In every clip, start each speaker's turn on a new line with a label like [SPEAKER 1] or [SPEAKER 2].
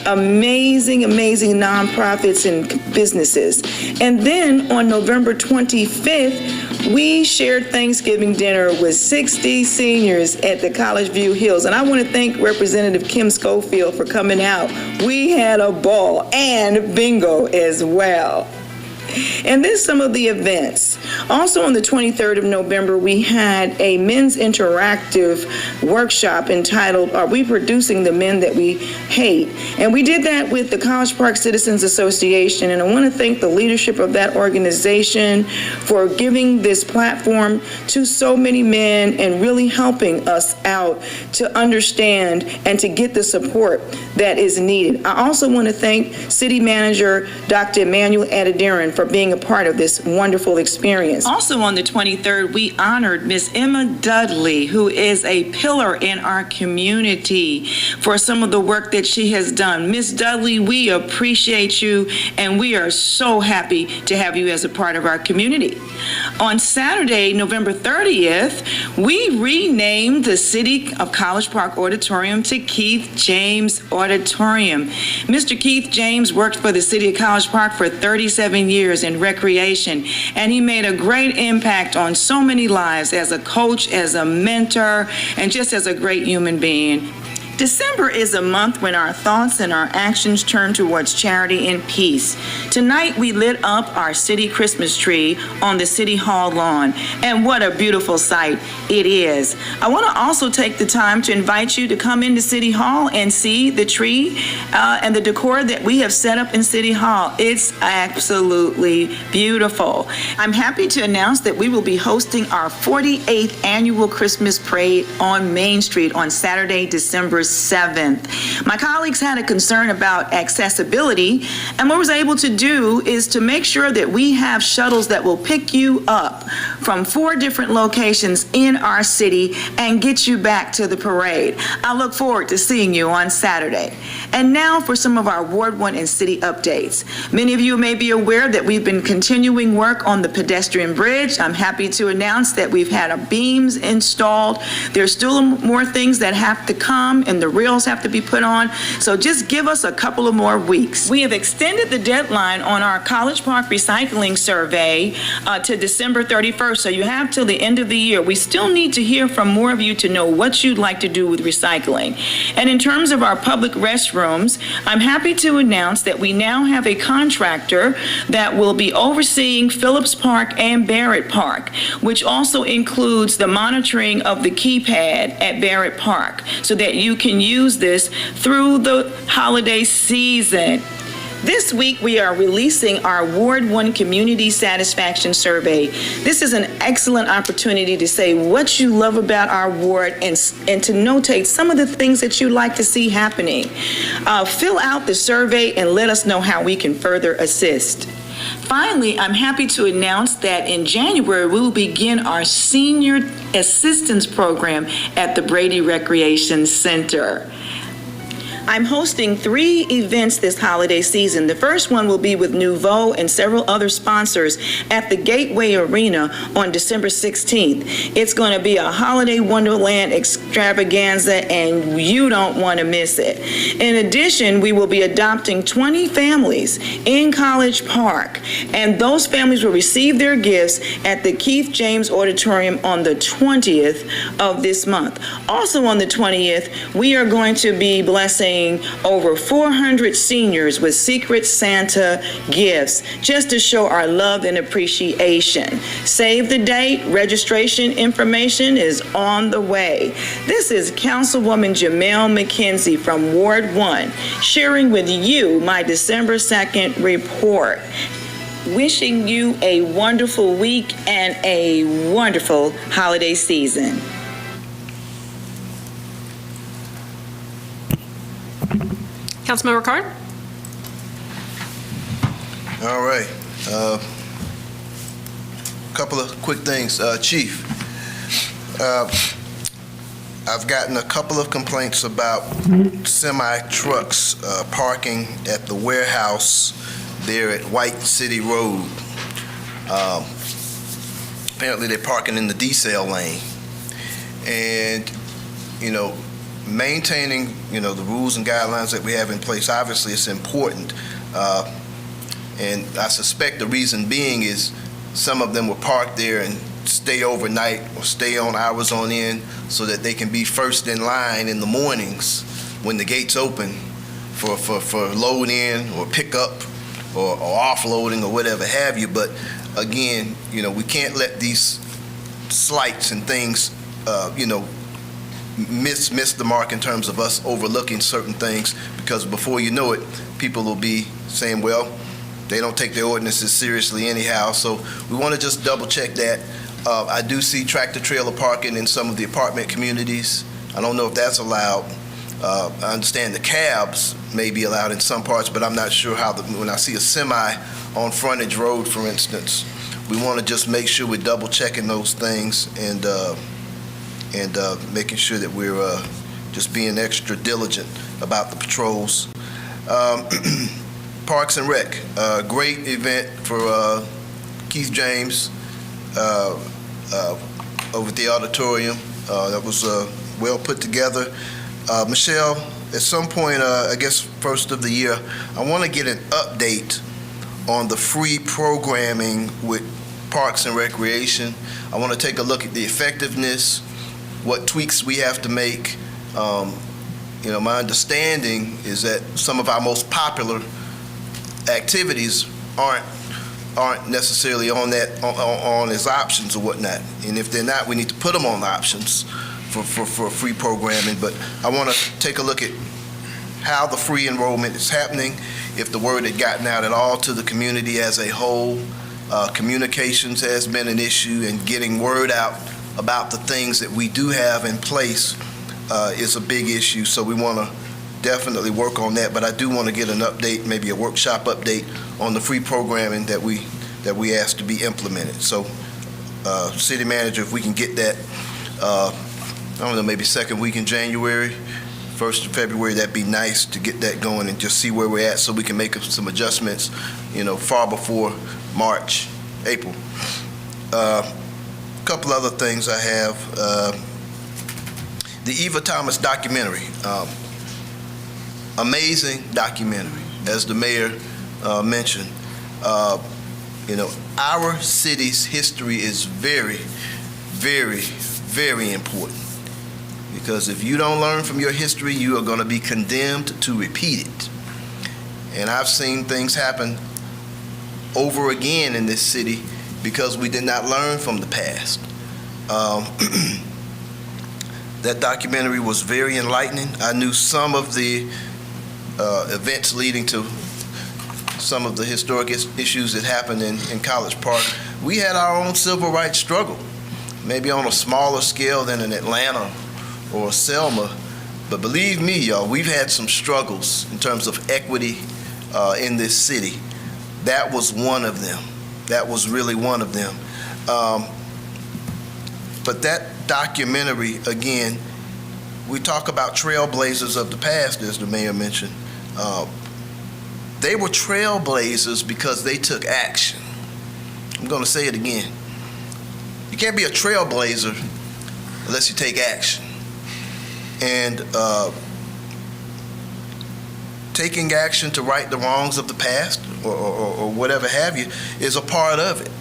[SPEAKER 1] amazing, amazing nonprofits and businesses. And then on November 25th, we shared Thanksgiving dinner with 60 seniors at the College View Hills. And I want to thank Representative Kim Schofield for coming out. We had a ball and bingo as well. And then some of the events. Also on the 23rd of November, we had a men's interactive workshop entitled, Are We Producing the Men That We Hate? And we did that with the College Park Citizens Association. And I want to thank the leadership of that organization for giving this platform to so many men and really helping us out to understand and to get the support that is needed. I also want to thank City Manager Dr. Emmanuel Adediran for being a part of this wonderful experience. Also on the 23rd, we honored Miss Emma Dudley, who is a pillar in our community, for some of the work that she has done. Miss Dudley, we appreciate you, and we are so happy to have you as a part of our community. On Saturday, November 30th, we renamed the City of College Park Auditorium to Keith James Auditorium. Mr. Keith James worked for the City of College Park for 37 years in recreation, and he made a great impact on so many lives as a coach, as a mentor, and just as a great human being. December is a month when our thoughts and our actions turn towards charity and peace. Tonight we lit up our city Christmas tree on the City Hall lawn, and what a beautiful sight it is. I want to also take the time to invite you to come into City Hall and see the tree and the decor that we have set up in City Hall. It's absolutely beautiful. I'm happy to announce that we will be hosting our 48th annual Christmas parade on Main Street on Saturday, December 7th. My colleagues had a concern about accessibility, and what I was able to do is to make sure that we have shuttles that will pick you up from 4 different locations in our city and get you back to the parade. I look forward to seeing you on Saturday. And now for some of our Ward 1 and city updates. Many of you may be aware that we've been continuing work on the pedestrian bridge. I'm happy to announce that we've had our beams installed. There's still more things that have to come, and the rails have to be put on, so just give us a couple of more weeks. We have extended the deadline on our College Park recycling survey to December 31st, so you have till the end of the year. We still need to hear from more of you to know what you'd like to do with recycling. And in terms of our public restrooms, I'm happy to announce that we now have a contractor that will be overseeing Phillips Park and Barrett Park, which also includes the monitoring of the keypad at Barrett Park, so that you can use this through the holiday season. This week, we are releasing our Ward 1 Community Satisfaction Survey. This is an excellent opportunity to say what you love about our ward and to notate some of the things that you'd like to see happening. Fill out the survey and let us know how we can further assist. Finally, I'm happy to announce that in January, we will begin our Senior Assistance Program at the Brady Recreation Center. I'm hosting 3 events this holiday season. The first one will be with Nouveau and several other sponsors at the Gateway Arena on December 16th. It's going to be a holiday wonderland extravaganza, and you don't want to miss it. In addition, we will be adopting 20 families in College Park, and those families will receive their gifts at the Keith James Auditorium on the 20th of this month. Also on the 20th, we are going to be blessing over 400 seniors with Secret Santa gifts, just to show our love and appreciation. Save the date. Registration information is on the way. This is Councilwoman Jamel McKenzie from Ward 1, sharing with you my December 2nd report. Wishing you a wonderful week and a wonderful holiday season.
[SPEAKER 2] Councilmember Card.
[SPEAKER 3] All right. Couple of quick things. Chief, I've gotten a couple of complaints about semi-trucks parking at the warehouse there at White City Road. Apparently they're parking in the decel lane. And, you know, maintaining, the rules and guidelines that we have in place, obviously it's important. And I suspect the reason being is some of them will park there and stay overnight or stay on hours on end so that they can be first in line in the mornings when the gates open for load in or pick up or offloading or whatever have you. But again, we can't let these slights and things, miss the mark in terms of us overlooking certain things, because before you know it, people will be saying, well, they don't take their ordinances seriously anyhow. So we want to just double check that. I do see tractor trailer parking in some of the apartment communities. I don't know if that's allowed. I understand the cabs may be allowed in some parts, but I'm not sure how when I see a semi on frontage road, for instance, we want to just make sure we're double checking those things and making sure that we're just being extra diligent about the patrols. Parks and Rec, great event for Keith James over at the auditorium. That was well put together. Michelle, at some point, I guess first of the year, I want to get an update on the free programming with Parks and Recreation. I want to take a look at the effectiveness, what tweaks we have to make. My understanding is that some of our most popular activities aren't necessarily on as options or whatnot. And if they're not, we need to put them on options for free programming. But I want to take a look at how the free enrollment is happening, if the word had gotten out at all to the community as a whole. Communications has been an issue, and getting word out about the things that we do have in place is a big issue. So we want to definitely work on that. But I do want to get an update, maybe a workshop update on the free programming that we asked to be implemented. So, City Manager, if we can get that, maybe second week in January, 1st of February, that'd be nice to get that going and just see where we're at so we can make some adjustments, far before March, April. Couple other things I have. The Eva Thomas documentary. Amazing documentary, as the mayor mentioned. Our city's history is very, very, very important, because if you don't learn from your history, you are going to be condemned to repeat it. And I've seen things happen over again in this city because we did not learn from the past. That documentary was very enlightening. I knew some of the events leading to some of the historic issues that happened in College Park. We had our own civil rights struggle, maybe on a smaller scale than in Atlanta or Selma. But believe me, y'all, we've had some struggles in terms of equity in this city. That was one of them. That was really one of them. But that documentary, again, we talk about trailblazers of the past, as the mayor mentioned. They were trailblazers because they took action. I'm going to say it again. You can't be a trailblazer unless you take action. And taking action to right the wrongs of the past or whatever have you is a part of it.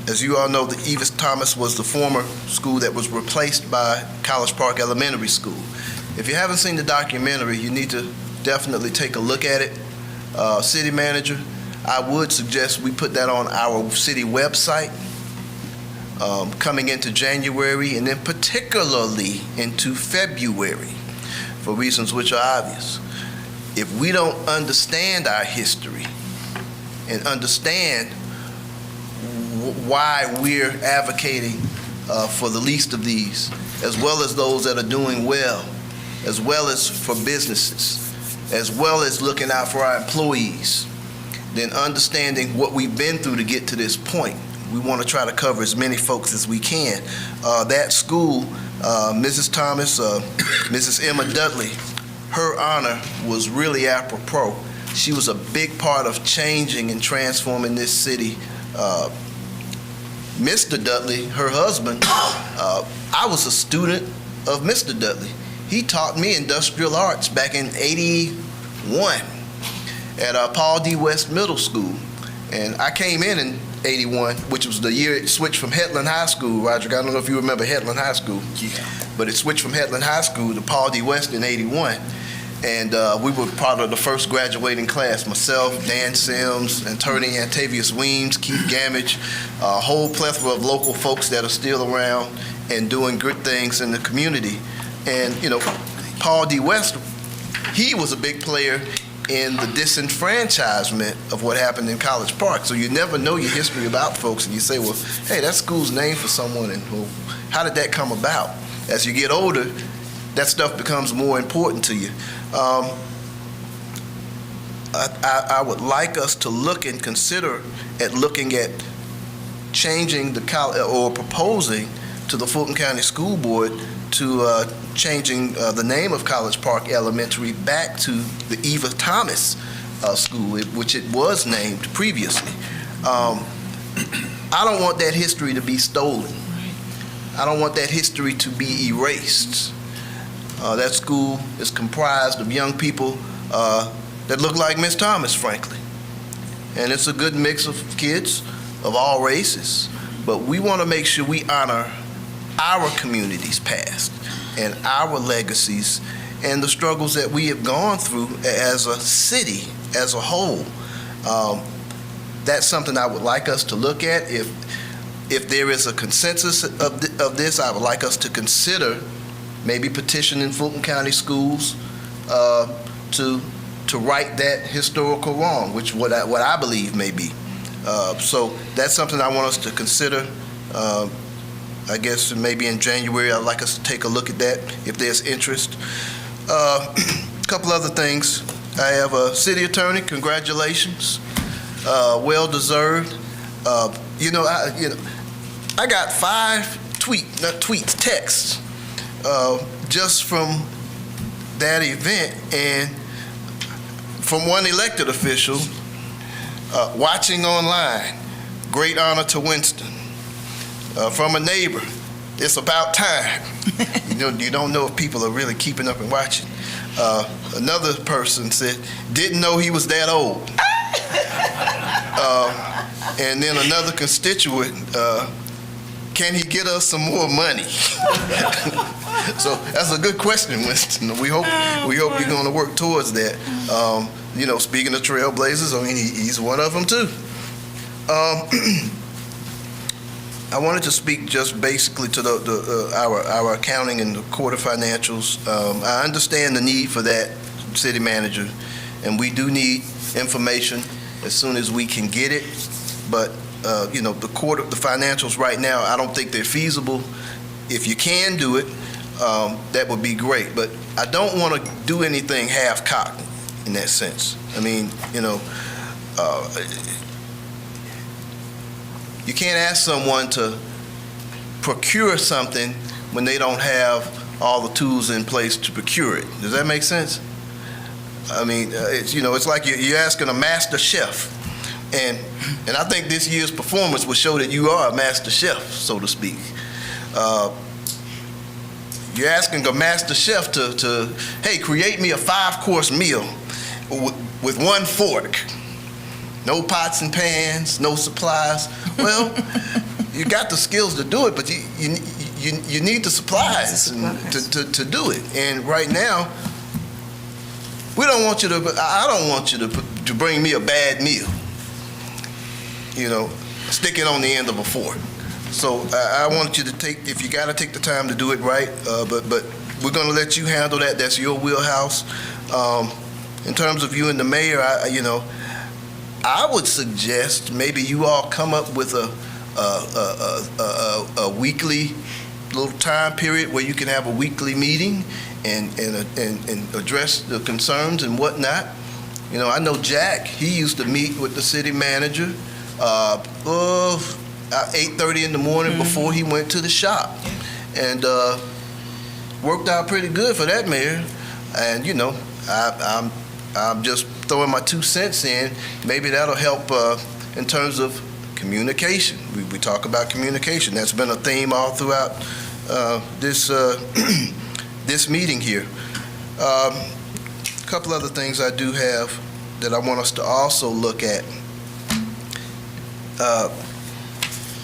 [SPEAKER 3] As you all know, the Eva Thomas was the former school that was replaced by College Park Elementary School. If you haven't seen the documentary, you need to definitely take a look at it. City Manager, I would suggest we put that on our city website coming into January, and then particularly into February, for reasons which are obvious. If we don't understand our history and understand why we're advocating for the least of these, as well as those that are doing well, as well as for businesses, as well as looking out for our employees, then understanding what we've been through to get to this point, we want to try to cover as many folks as we can. That school, Mrs. Thomas, Mrs. Emma Dudley, her honor was really apropos. She was a big part of changing and transforming this city. Mr. Dudley, her husband, I was a student of Mr. Dudley. He taught me industrial arts back in '81 at Paul D. West Middle School. And I came in '81, which was the year it switched from Hetland High School, Roderick. I don't know if you remember Hetland High School.
[SPEAKER 4] Yeah.
[SPEAKER 3] But it switched from Hetland High School to Paul D. West in '81. And we were part of the first graduating class, myself, Dan Sims, attorney Antavius Weems, Keith Gamage, a whole plethora of local folks that are still around and doing good things in the community. And, you know, Paul D. West, he was a big player in the disenfranchisement of what happened in College Park. So you never know your history about folks, and you say, well, hey, that school's named for someone, and well, how did that come about? As you get older, that stuff becomes more important to you. I would like us to look and consider looking at changing the college, or proposing to the Fulton County School Board to changing the name of College Park Elementary back to the Eva Thomas School, which it was named previously. I don't want that history to be stolen. I don't want that history to be erased. That school is comprised of young people that look like Miss Thomas, frankly. And it's a good mix of kids of all races. But we want to make sure we honor our community's past and our legacies and the struggles that we have gone through as a city, as a whole. That's something I would like us to look at. If there is a consensus of this, I would like us to consider maybe petitioning Fulton County Schools to right that historical wrong, which what I believe may be. So that's something I want us to consider. I guess maybe in January, I'd like us to take a look at that if there's interest. A couple other things. I have a city attorney. Congratulations, well deserved. I got 5 texts just from that event, and from one elected official, watching online, great honor to Winston. From a neighbor, it's about time. You don't know if people are really keeping up and watching. Another person said, didn't know he was that old. And then another constituent, can he get us some more money? So that's a good question, Winston. We hope you're going to work towards that. Speaking of trailblazers, I mean, he's one of them too. I wanted to speak just basically to our accounting and the quarter financials. I understand the need for that, city manager, and we do need information as soon as we can get it. But the financials right now, I don't think they're feasible. If you can do it, that would be great. But I don't want to do anything half-cocked in that sense. I mean, you can't ask someone to procure something when they don't have all the tools in place to procure it. Does that make sense? I mean, it's like you're asking a master chef. And I think this year's performance will show that you are a master chef, so to speak. You're asking a master chef to hey, create me a 5-course meal with 1 fork. No pots and pans, no supplies. Well, you got the skills to do it, but you need the supplies to do it. And right now, I don't want you to bring me a bad meal. Stick it on the end of a fork. So I want you to if you got to take the time to do it right, but we're going to let you handle that. That's your wheelhouse. In terms of you and the mayor, I would suggest maybe you all come up with a weekly little time period where you can have a weekly meeting and address the concerns and whatnot. I know Jack, he used to meet with the city manager 8:30 in the morning before he went to the shop, and worked out pretty good for that mayor. And I'm just throwing my 2 cents in. Maybe that'll help in terms of communication. We talk about communication. That's been a theme all throughout this this meeting here. A couple other things I do have that I want us to also look at.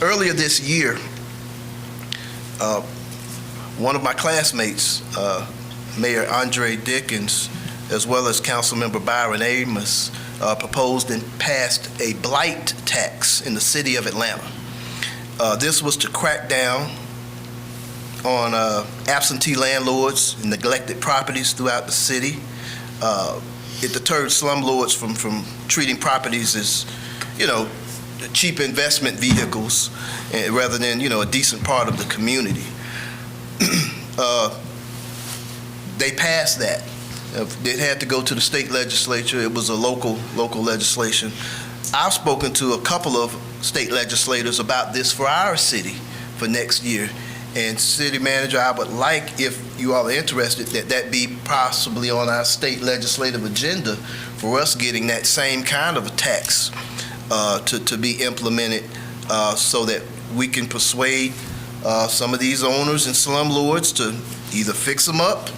[SPEAKER 3] Earlier this year, one of my classmates, Mayor Andre Dickens, as well as Councilmember Byron Amos, proposed and passed a blight tax in the city of Atlanta. This was to crack down on absentee landlords and neglected properties throughout the city. It deterred slumlords from treating properties as, cheap investment vehicles rather than, a decent part of the community. They passed that. It had to go to the state legislature. It was a local legislation. I've spoken to a couple of state legislators about this for our city for next year. And City Manager, I would like, if you all are interested, that be possibly on our state legislative agenda for us getting that same kind of a tax to be implemented so that we can persuade some of these owners and slumlords to either fix them up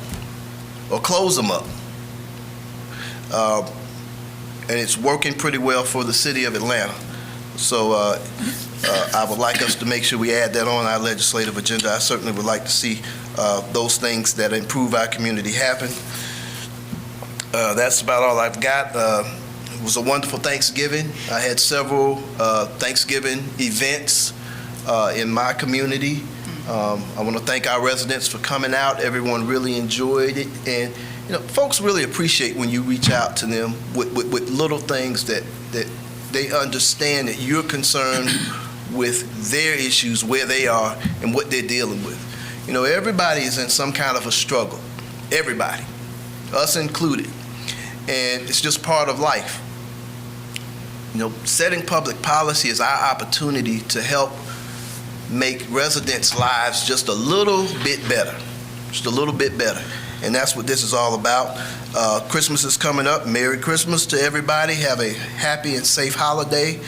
[SPEAKER 3] or close them up. And it's working pretty well for the city of Atlanta. So I would like us to make sure we add that on our legislative agenda. I certainly would like to see those things that improve our community happen. That's about all I've got. It was a wonderful Thanksgiving. I had several Thanksgiving events in my community. I want to thank our residents for coming out. Everyone really enjoyed it. And, folks really appreciate when you reach out to them with little things that they understand that you're concerned with their issues, where they are, and what they're dealing with. Everybody is in some kind of a struggle. Everybody, us included. And it's just part of life. Setting public policy is our opportunity to help make residents' lives just a little bit better. Just a little bit better. And that's what this is all about. Christmas is coming up. Merry Christmas to everybody. Have a happy and safe holiday.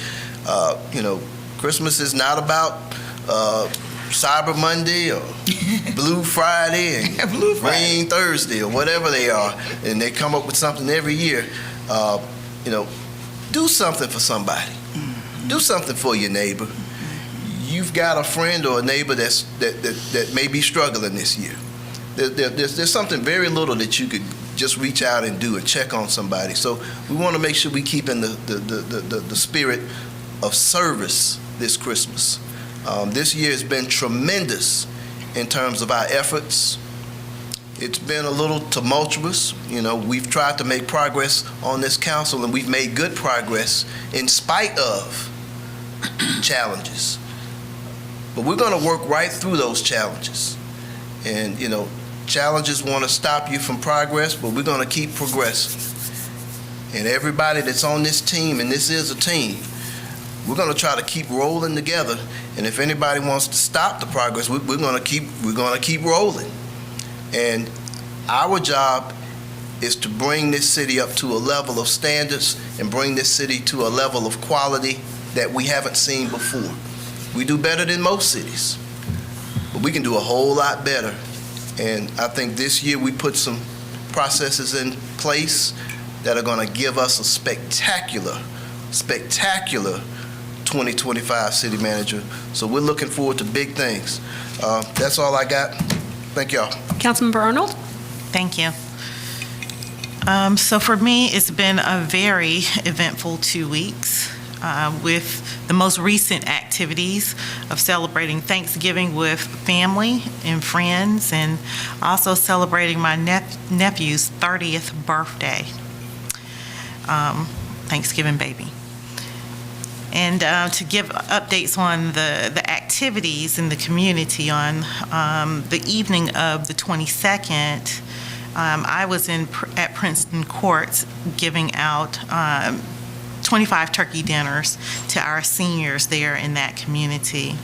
[SPEAKER 3] Christmas is not about Cyber Monday or Blue Friday and Green Thursday or whatever they are. And they come up with something every year. Do something for somebody. Do something for your neighbor. You've got a friend or a neighbor that may be struggling this year. There's something very little that you could just reach out and do and check on somebody. So we want to make sure we keep in the spirit of service this Christmas. This year has been tremendous in terms of our efforts. It's been a little tumultuous. We've tried to make progress on this council, and we've made good progress in spite of challenges. But we're going to work right through those challenges. And, challenges want to stop you from progress, but we're going to keep progressing. And everybody that's on this team, and this is a team, we're going to try to keep rolling together. And if anybody wants to stop the progress, we're going to keep rolling. And our job is to bring this city up to a level of standards and bring this city to a level of quality that we haven't seen before. We do better than most cities, but we can do a whole lot better. And I think this year we put some processes in place that are going to give us a spectacular 2025 city manager. So we're looking forward to big things. That's all I got. Thank y'all.
[SPEAKER 2] Councilmember Arnold?
[SPEAKER 4] Thank you. So for me, it's been a very eventful 2 weeks with the most recent activities of celebrating Thanksgiving with family and friends, and also celebrating my nephew's 30th birthday, Thanksgiving baby. And to give updates on the activities in the community on the evening of the 22nd, I was at Princeton Courts giving out 25 turkey dinners to our seniors there in that community.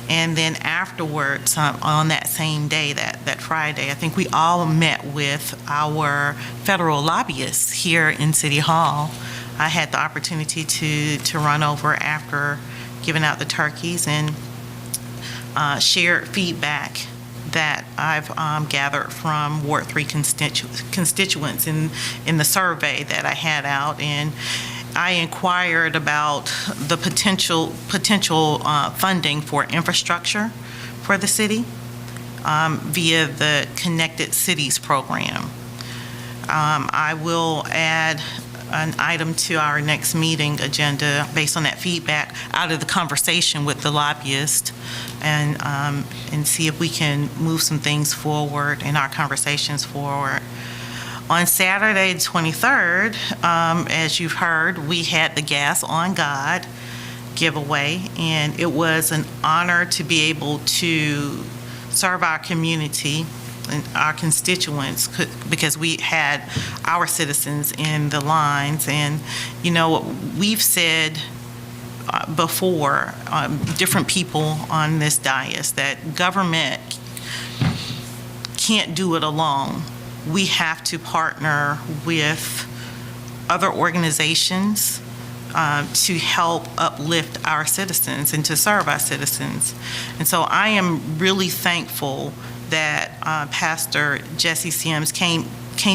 [SPEAKER 4] And then afterwards, on that same day, that Friday, I think we all met with our federal lobbyists here in City Hall. I had the opportunity to run over after giving out the turkeys and share feedback that I've gathered from Ward 3 constituents in the survey that I had out, and I inquired about the potential funding for infrastructure for the city via the Connected Cities program. I will add an item to our next meeting agenda based on that feedback out of the conversation with the lobbyist, and see if we can move some things forward in our conversations forward. On Saturday, the 23rd, as you've heard, we had the Gas on God giveaway, and it was an honor to be able to serve our community and our constituents, because we had our citizens in the lines. And, you know, we've said before, different people on this dais, that government can't do it alone. We have to partner with other organizations to help uplift our citizens and to serve our citizens. And so I am really thankful that Pastor Jesse Sims came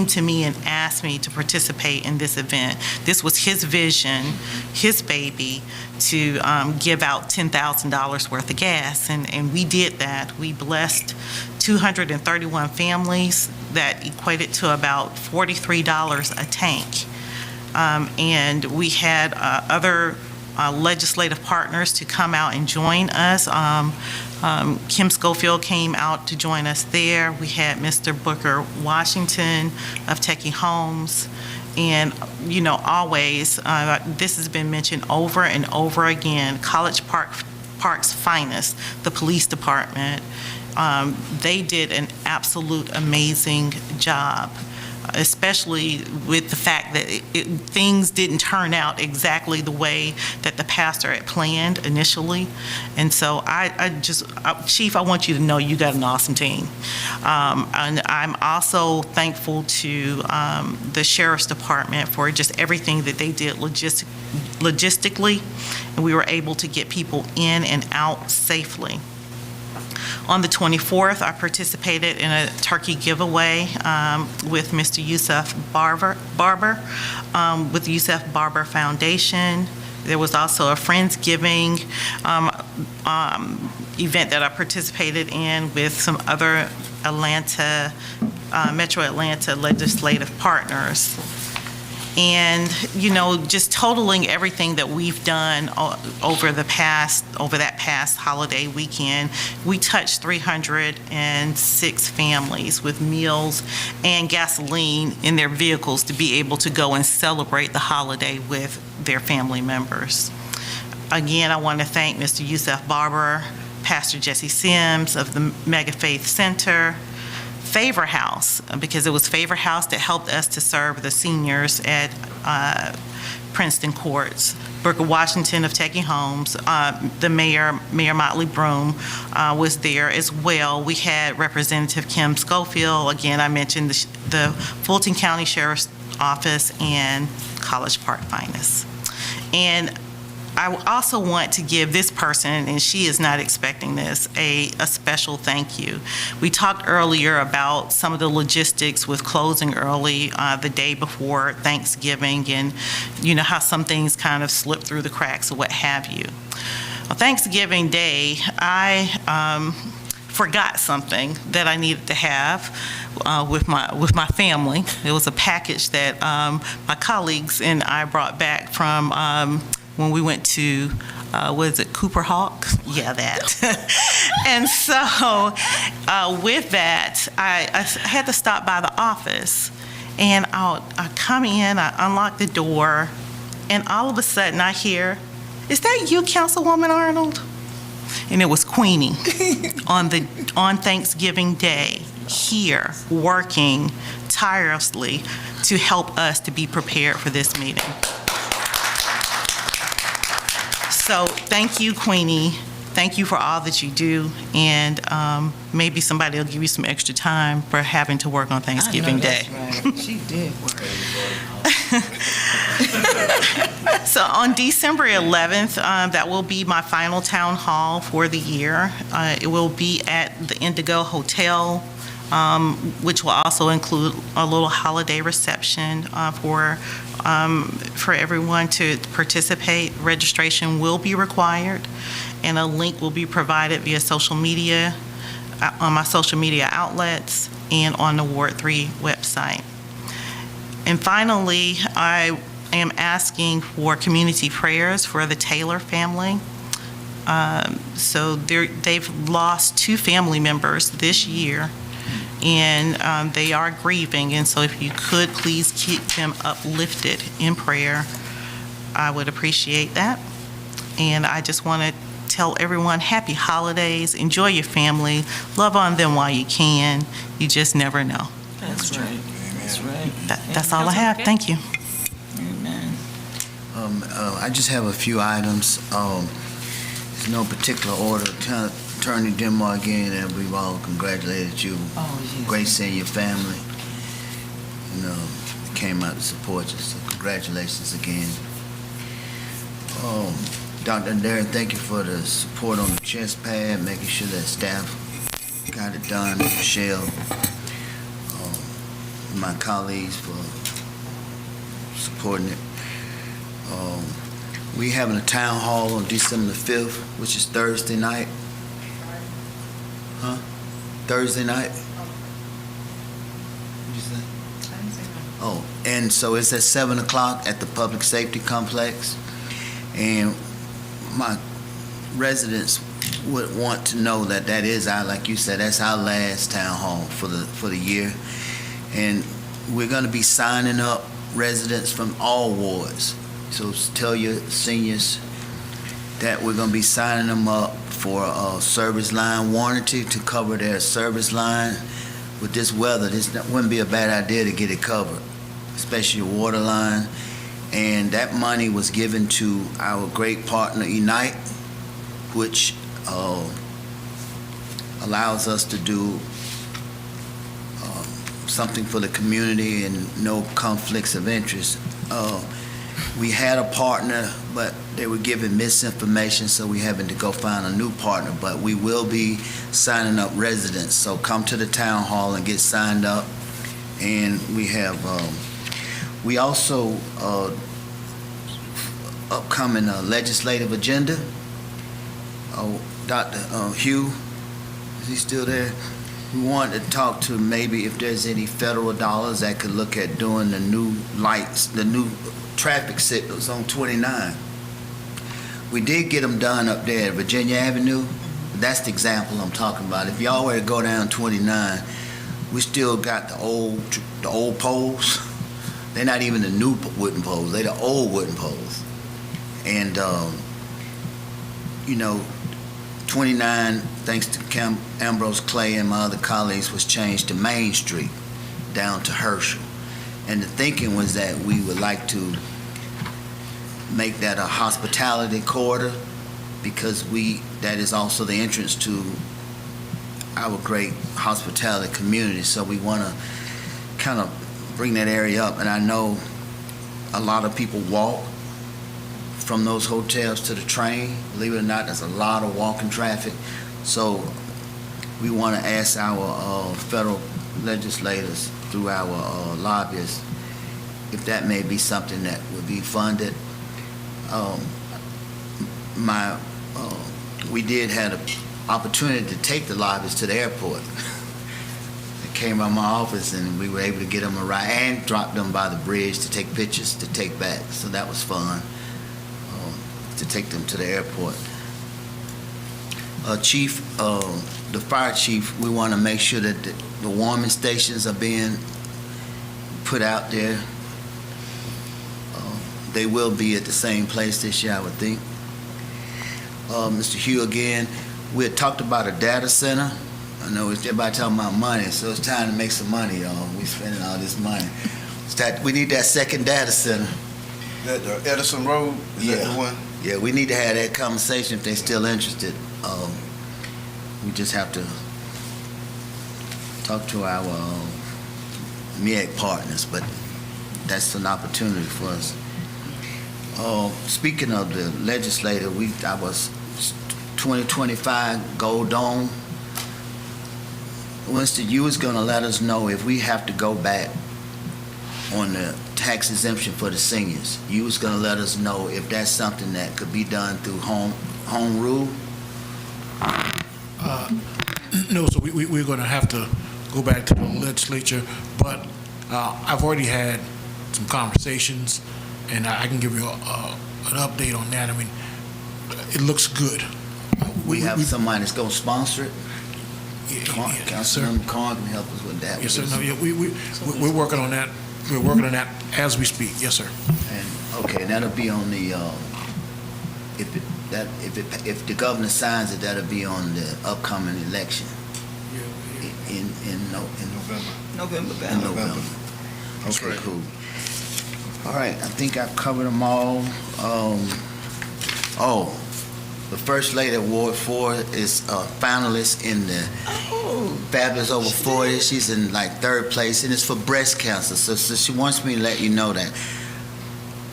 [SPEAKER 4] to me and asked me to participate in this event. This was his vision, his baby, to give out $10,000 worth of gas, and we did that. We blessed 231 families. That equated to about $43 a tank. And we had other legislative partners to come out and join us. Kim Schofield came out to join us there. We had Mr. Booker Washington of Techie Homes. And, you know, always, this has been mentioned over and over again, College Park's finest, the police department. They did an absolute amazing job, especially with the fact that things didn't turn out exactly the way that the pastor had planned initially. And so Chief, I want you to know you got an awesome team. And I'm also thankful to the Sheriff's Department for just everything that they did logistically, and we were able to get people in and out safely. On the 24th, I participated in a turkey giveaway with Mr. Yusuf Barber with the Yusuf Barber Foundation. There was also a Friendsgiving event that I participated in with some other Metro Atlanta legislative partners. And, you know, just totaling everything that we've done over that past holiday weekend, we touched 306 families with meals and gasoline in their vehicles to be able to go and celebrate the holiday with their family members. Again, I want to thank Mr. Yusuf Barber, Pastor Jesse Sims of the Mega Faith Center, Favor House, because it was Favor House that helped us to serve the seniors at Princeton Courts. Booker Washington of Techie Homes, the Mayor Motley Broom was there as well. We had Representative Kim Schofield. Again, I mentioned the Fulton County Sheriff's Office and College Park Finest. And I also want to give this person, and she is not expecting this, a special thank you. We talked earlier about some of the logistics with closing early the day before Thanksgiving, and you know how some things kind of slip through the cracks or what have you. On Thanksgiving Day, I forgot something that I needed to have with my family. It was a package that my colleagues and I brought back from when we went to, was it Cooper Hawk? Yeah, that. And so with that, I had to stop by the office, and I come in, I unlock the door, and all of a sudden I hear, "Is that you, Councilwoman Arnold?" And it was Queenie on Thanksgiving Day here working tirelessly to help us to be prepared for this meeting. So thank you, Queenie. Thank you for all that you do, and maybe somebody will give you some extra time for having to work on Thanksgiving Day.
[SPEAKER 5] Right. She did work.
[SPEAKER 4] So on December 11th, that will be my final town hall for the year. It will be at the Indigo Hotel, which will also include a little holiday reception for everyone to participate. Registration will be required, and a link will be provided via social media, on my social media outlets, and on the Ward 3 website. And finally, I am asking for community prayers for the Taylor family. So they've lost 2 family members this year, and they are grieving. And so if you could please keep them uplifted in prayer, I would appreciate that. And I just want to tell everyone happy holidays, enjoy your family, love on them while you can. You just never know.
[SPEAKER 1] That's right. That's right.
[SPEAKER 4] That's all I have. Thank you.
[SPEAKER 1] Amen.
[SPEAKER 5] I just have a few items. There's no particular order. Attorney Denmark again, and we've all congratulated you.
[SPEAKER 1] Oh, yes.
[SPEAKER 5] Great seeing your family. Came out to support you, so congratulations again. Dr. Darren, thank you for the support on the chest pad, making sure that staff got it done. Michelle, my colleagues for supporting it. We having a town hall on December the 5th, which is Thursday night. Huh? Thursday night? What'd you say? Oh, and so it's at 7 o'clock at the Public Safety Complex. And my residents would want to know that that is our, like you said, that's our last town hall for the year. And we're going to be signing up residents from all wards. So tell your seniors that we're going to be signing them up for a service line warranty to cover their service line. With this weather, this wouldn't be a bad idea to get it covered, especially your water line. And that money was given to our great partner, Unite, which allows us to do something for the community and no conflicts of interest. We had a partner, but they were giving misinformation, so we having to go find a new partner. But we will be signing up residents, so come to the town hall and get signed up. And we have, we also, upcoming legislative agenda. Dr. Hugh, is he still there? We wanted to talk to maybe if there's any federal dollars that could look at doing the new lights, the new traffic signals on 29. We did get them done up there at Virginia Avenue. That's the example I'm talking about. If y'all were to go down 29, we still got the old poles. They're not even the new wooden poles. They're the old wooden poles. And, 29, thanks to Ambrose Clay and my other colleagues, was changed to Main Street down to Herschel. And the thinking was that we would like to make that a hospitality corridor because that is also the entrance to our great hospitality community. So we want to kind of bring that area up. And I know a lot of people walk from those hotels to the train. Believe it or not, there's a lot of walking traffic. So we want to ask our federal legislators through our lobbyists if that may be something that would be funded. We did have an opportunity to take the lobbyists to the airport. They came by my office and we were able to get them a ride and drop them by the bridge to take pictures to take back. So that was fun. To take them to the airport. Chief, the fire chief, we want to make sure that the warming stations are being put out there. They will be at the same place this year, I would think. Mr. Hugh, again, we had talked about a data center. I know everybody talking about money, so it's time to make some money, y'all. We're spending all this money. We need that second data center.
[SPEAKER 3] That Edison Road, is that the one?
[SPEAKER 5] Yeah, we need to have that conversation if they're still interested. We just have to talk to our MEAC partners, but that's an opportunity for us. Speaking of the legislator, I was 2025 Gold Dome. Winston, you was gonna let us know if we have to go back on the tax exemption for the seniors. You was gonna let us know if that's something that could be done through home rule.
[SPEAKER 6] No, so we're going to have to go back to the legislature, but I've already had some conversations, and I can give you an update on that. I mean, it looks good.
[SPEAKER 5] We have somebody that's gonna sponsor it.
[SPEAKER 6] Yes, sir.
[SPEAKER 5] Councilmember Carr can help us with that.
[SPEAKER 6] Yes, sir. No, yeah, we're working on that. We're working on that as we speak. Yes, sir.
[SPEAKER 5] And, okay, that'll be on the, if the governor signs it, that'll be on the upcoming election in
[SPEAKER 1] November
[SPEAKER 5] In
[SPEAKER 1] ballot.
[SPEAKER 5] November.
[SPEAKER 3] That's
[SPEAKER 5] Okay,
[SPEAKER 3] right.
[SPEAKER 5] cool. All right, I think I've covered them all. The First Lady Award 4 is a finalist in the Fabulous Over 40. She's in like third place, and it's for breast cancer. So she wants me to let you know that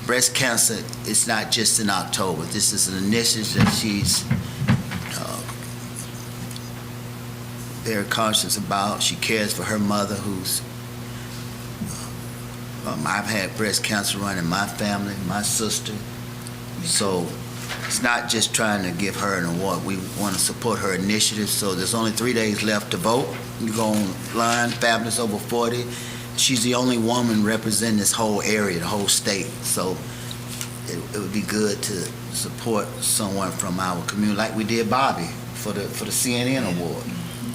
[SPEAKER 5] breast cancer is not just in October. This is an initiative that she's very conscious about. She cares for her mother, who's I've had breast cancer run in my family, my sister. So it's not just trying to give her an award. We want to support her initiative. So there's only 3 days left to vote. You go online, Fabulous Over 40. She's the only woman representing this whole area, the whole state. So it would be good to support someone from our community, like we did Bobby for the CNN award.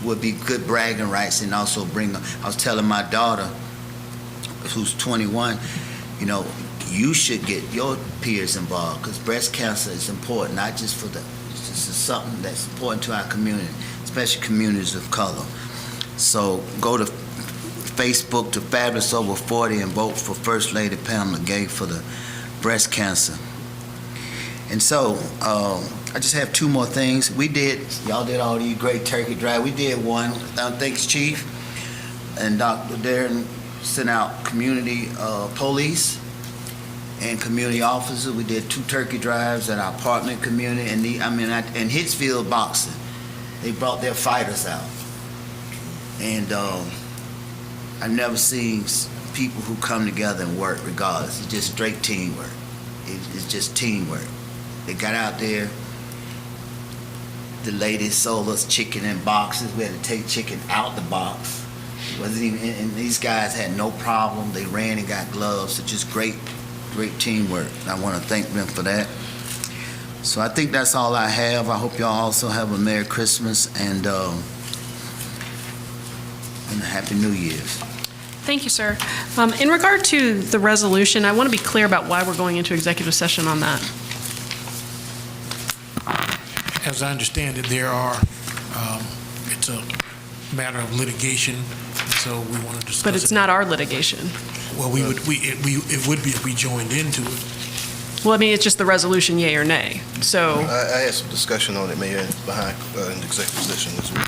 [SPEAKER 5] Would be good bragging rights, and also I was telling my daughter, who's 21, you should get your peers involved, because breast cancer is important, not just this is something that's important to our community, especially communities of color. So go to Facebook to Fabulous Over 40 and vote for First Lady Pamela Gay for the breast cancer. And so, I just have 2 more things. Y'all did all these great turkey drive. We did one, thanks Chief and Dr. Darren sent out community police and community officers. We did 2 turkey drives at our partner community, and in Hitsfield Boxing. They brought their fighters out. And I've never seen people who come together and work regardless. It's just straight teamwork. It's just teamwork. They got out there. The ladies sold us chicken in boxes. We had to take chicken out the box. And these guys had no problem. They ran and got gloves. So just great teamwork. I want to thank them for that. So I think that's all I have. I hope y'all also have a Merry Christmas and a Happy New Year's.
[SPEAKER 2] Thank you, sir. In regard to the resolution, I want to be clear about why we're going into executive session on that.
[SPEAKER 6] As I understand it, it's a matter of litigation, so we want to discuss it.
[SPEAKER 2] But it's not our litigation.
[SPEAKER 6] Well, it would be if we joined into it.
[SPEAKER 2] Well, I mean, it's just the resolution, yea or nay. So,
[SPEAKER 3] I had some discussion on it, Mayor, behind an executive session as well.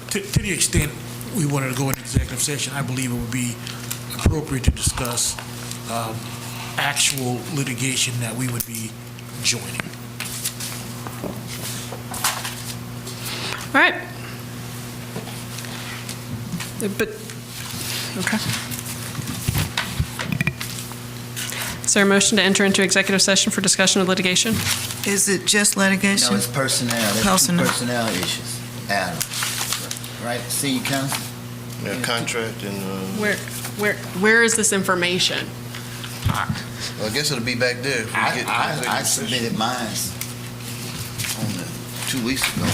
[SPEAKER 6] To the extent we wanted to go into executive session, I believe it would be appropriate to discuss actual litigation that we would be joining.
[SPEAKER 2] all right. But, okay. Is there a motion to enter into executive session for discussion of litigation?
[SPEAKER 1] Is it just litigation?
[SPEAKER 5] No, it's personnel. There's
[SPEAKER 1] Personnel.
[SPEAKER 5] 2 personnel issues. Adam. Right, Senior Counsel?
[SPEAKER 3] Yeah, contract and,
[SPEAKER 2] Where is this information?
[SPEAKER 3] well, I guess it'll be back there. If we get to
[SPEAKER 5] I
[SPEAKER 3] executive session.
[SPEAKER 5] submitted mine on 2 weeks ago.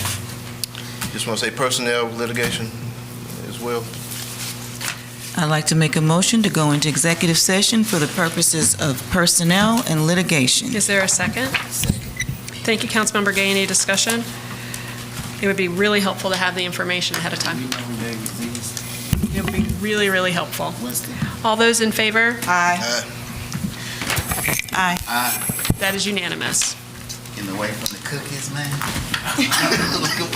[SPEAKER 3] Just want to say personnel litigation as well.
[SPEAKER 1] I'd like to make a motion to go into executive session for the purposes of personnel and litigation.
[SPEAKER 2] Is there a second? Thank you, Councilmember Gay. Any discussion? It would be really helpful to have the information ahead of time.
[SPEAKER 5] You know who that is?
[SPEAKER 2] It would be really, really helpful.
[SPEAKER 5] Winston?
[SPEAKER 2] All those in favor?
[SPEAKER 1] Aye.
[SPEAKER 2] That is unanimous.
[SPEAKER 5] Getting away from the cookies, man. Look at